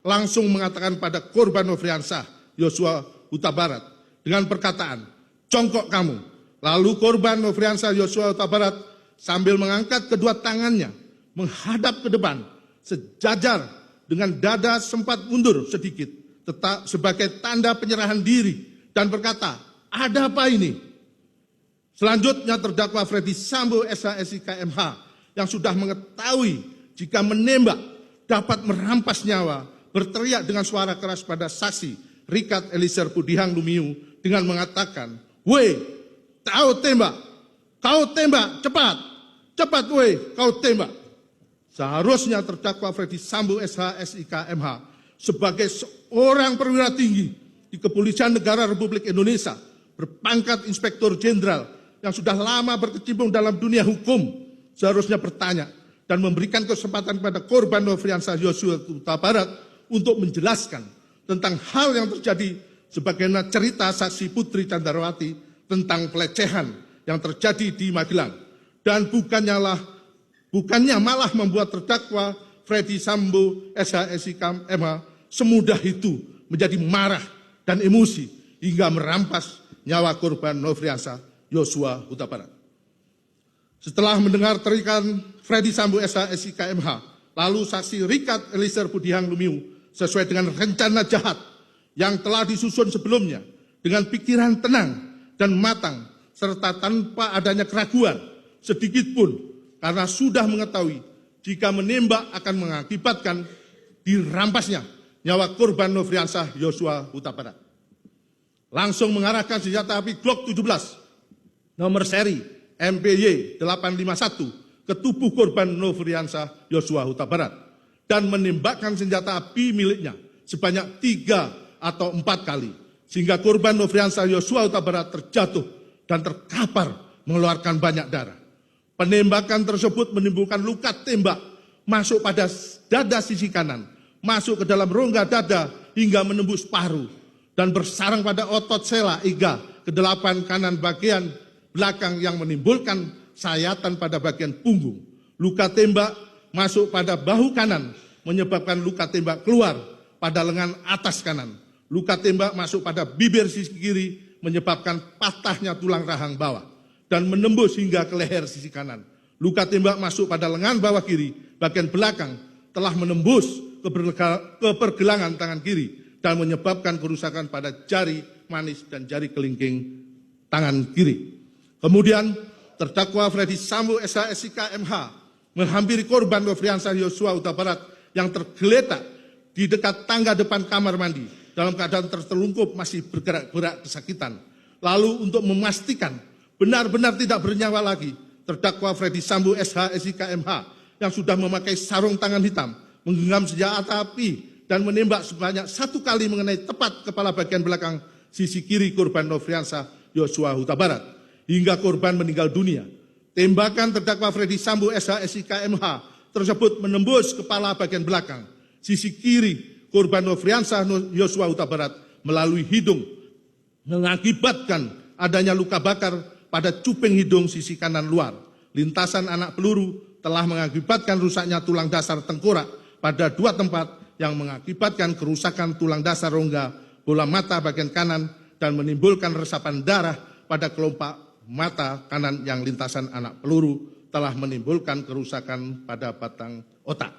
langsung mengatakan pada korban Nofriansah Yosua Huta Barat dengan perkataan, "Jongkok kamu." Lalu korban Nofriansah Yosua Huta Barat sambil mengangkat kedua tangannya menghadap ke depan, sejajar dengan dada sempat mundur sedikit, tetap sebagai tanda penyerahan diri dan berkata, "Ada apa ini?" Selanjutnya terdakwa Freddy Sambo SH-SIK-MH yang sudah mengetahui jika menembak dapat merampas nyawa, berteriak dengan suara keras pada saksi Richard Eliezer Pudihang Lumiu dengan mengatakan, "Woi, kau tembak, cepat, cepat woi, kau tembak." Seharusnya terdakwa Freddy Sambo SH-SIK-MH sebagai seorang perwira tinggi di Kepolisian Negara Republik Indonesia berpangkat Inspektur Jenderal yang sudah lama berkecimpung dalam dunia hukum seharusnya bertanya dan memberikan kesempatan kepada korban Nofriansah Yosua Huta Barat untuk menjelaskan tentang hal yang terjadi sebagaimana cerita saksi Putri Candrawati tentang pelecehan yang terjadi di Magelang dan bukannya malah membuat terdakwa Freddy Sambo SH-SIK-MH semudah itu menjadi marah dan emosi hingga merampas nyawa korban Nofriansah Yosua Huta Barat. Setelah mendengar teriakan Freddy Sambo SH-SIK-MH, lalu saksi Richard Eliezer Pudihang Lumiu sesuai dengan rencana jahat yang telah disusun sebelumnya dengan pikiran tenang dan matang serta tanpa adanya keraguan sedikit pun karena sudah mengetahui jika menembak akan mengakibatkan dirampasnya nyawa korban Nofriansah Yosua Huta Barat. Langsung mengarahkan senjata api Glock 17 nomor seri MPY 851 ke tubuh korban Nofriansah Yosua Huta Barat dan menembakkan senjata api miliknya sebanyak 3 atau 4 kali sehingga korban Nofriansah Yosua Huta Barat terjatuh dan terkapar mengeluarkan banyak darah. Penembakan tersebut menimbulkan luka tembak masuk pada dada sisi kanan, masuk ke dalam rongga dada hingga menembus paru dan bersarang pada otot sela iga ke-8 kanan bagian belakang yang menimbulkan sayatan pada bagian punggung. Luka tembak masuk pada bahu kanan menyebabkan luka tembak keluar pada lengan atas kanan. Luka tembak masuk pada bibir sisi kiri menyebabkan patahnya tulang rahang bawah dan menembus hingga ke leher sisi kanan. Luka tembak masuk pada lengan bawah kiri bagian belakang telah menembus ke pergelangan tangan kiri dan menyebabkan kerusakan pada jari manis dan jari kelingking tangan kiri. Kemudian terdakwa Freddy Sambo SH-SIK-MH menghampiri korban Nofriansah Yosua Huta Barat yang tergeletak di dekat tangga depan kamar mandi dalam keadaan tertelungkup masih bergerak-gerak kesakitan. Lalu untuk memastikan benar-benar tidak bernyawa lagi, terdakwa Freddy Sambo SH-SIK-MH yang sudah memakai sarung tangan hitam menggenggam senjata api dan menembak sebanyak 1 kali mengenai tepat kepala bagian belakang sisi kiri korban Nofriansah Yosua Huta Barat hingga korban meninggal dunia. Tembakan terdakwa Freddy Sambo SH-SIK-MH tersebut menembus kepala bagian belakang sisi kiri korban Nofriansah Yosua Huta Barat melalui hidung, mengakibatkan adanya luka bakar pada cuping hidung sisi kanan luar. Lintasan anak peluru telah mengakibatkan rusaknya tulang dasar tengkorak pada 2 tempat yang mengakibatkan kerusakan tulang dasar rongga bola mata bagian kanan dan menimbulkan resapan darah pada kelopak mata kanan yang lintasan anak peluru telah menimbulkan kerusakan pada batang otak.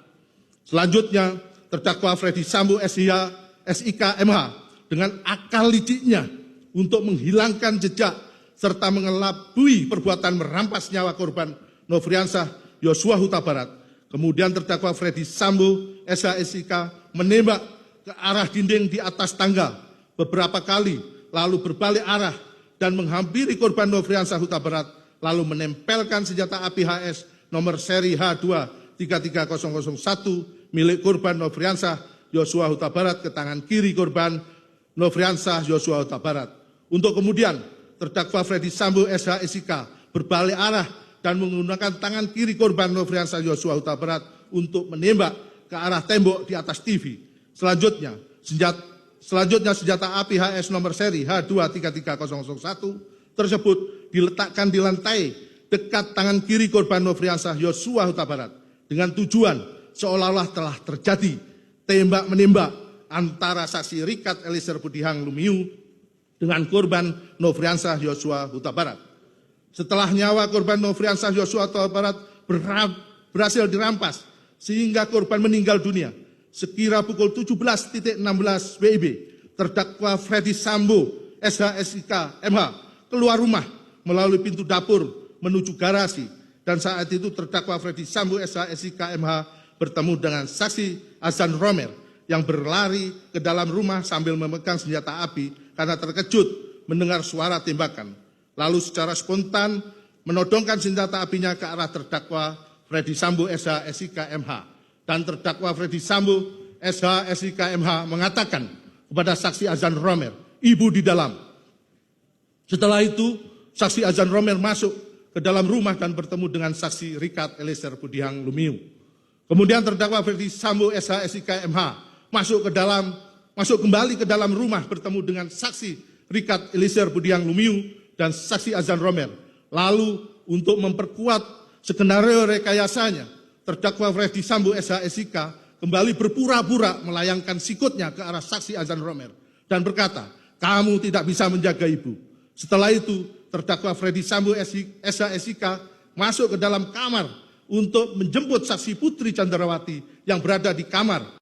Selanjutnya, terdakwa Freddy Sambo SH-SIK-MH dengan akal liciknya untuk menghilangkan jejak serta mengelabui perbuatan merampas nyawa korban Nofriansah Yosua Huta Barat. Kemudian terdakwa Freddy Sambo SH-SIK menembak ke arah dinding di atas tangga beberapa kali, lalu berbalik arah dan menghampiri korban Nofriansah Huta Barat, lalu menempelkan senjata api HS nomor seri H2 33001 milik korban Nofriansah Yosua Huta Barat ke tangan kiri korban Nofriansah Yosua Huta Barat. Untuk kemudian terdakwa Freddy Sambo SH-SIK berbalik arah dan menggunakan tangan kiri korban Nofriansah Yosua Huta Barat untuk menembak ke arah tembok di atas TV. Selanjutnya senjata api HS nomor seri H2 33001 tersebut diletakkan di lantai dekat tangan kiri korban Nofriansah Yosua Huta Barat dengan tujuan seolah-olah telah terjadi tembak-menembak antara saksi Richard Eliezer Budiang Lumiu dengan korban Nofriansah Yosua Huta Barat. Setelah nyawa korban Nofriansah Yosua Huta Barat berhasil dirampas sehingga korban meninggal dunia, sekira pukul 17.16 WIB, terdakwa Freddy Sambo SHSIK MH keluar rumah melalui pintu dapur menuju garasi, dan saat itu terdakwa Freddy Sambo SHSIK MH bertemu dengan saksi Azan Romer yang berlari ke dalam rumah sambil memegang senjata api karena terkejut mendengar suara tembakan. Lalu secara spontan menodongkan senjata apinya ke arah terdakwa Freddy Sambo SHSIK MH. Dan terdakwa Freddy Sambo SHSIK MH mengatakan kepada saksi Azan Romer, "Ibu di dalam." Setelah itu, saksi Azan Romer masuk ke dalam rumah dan bertemu dengan saksi Richard Eliezer Budiang Lumiu. Kemudian terdakwa Freddy Sambo SHSIK MH masuk kembali ke dalam rumah bertemu dengan saksi Richard Eliezer Budiang Lumiu dan saksi Azan Romer. Lalu untuk memperkuat skenario rekayasanya, terdakwa Freddy Sambo SHSIK kembali berpura-pura melayangkan sikutnya ke arah saksi Azan Romer dan berkata, "Kamu tidak bisa menjaga ibu." Setelah itu, terdakwa Freddy Sambo SHSIK masuk ke dalam kamar untuk menjemput saksi Putri Candrawati yang berada di kamar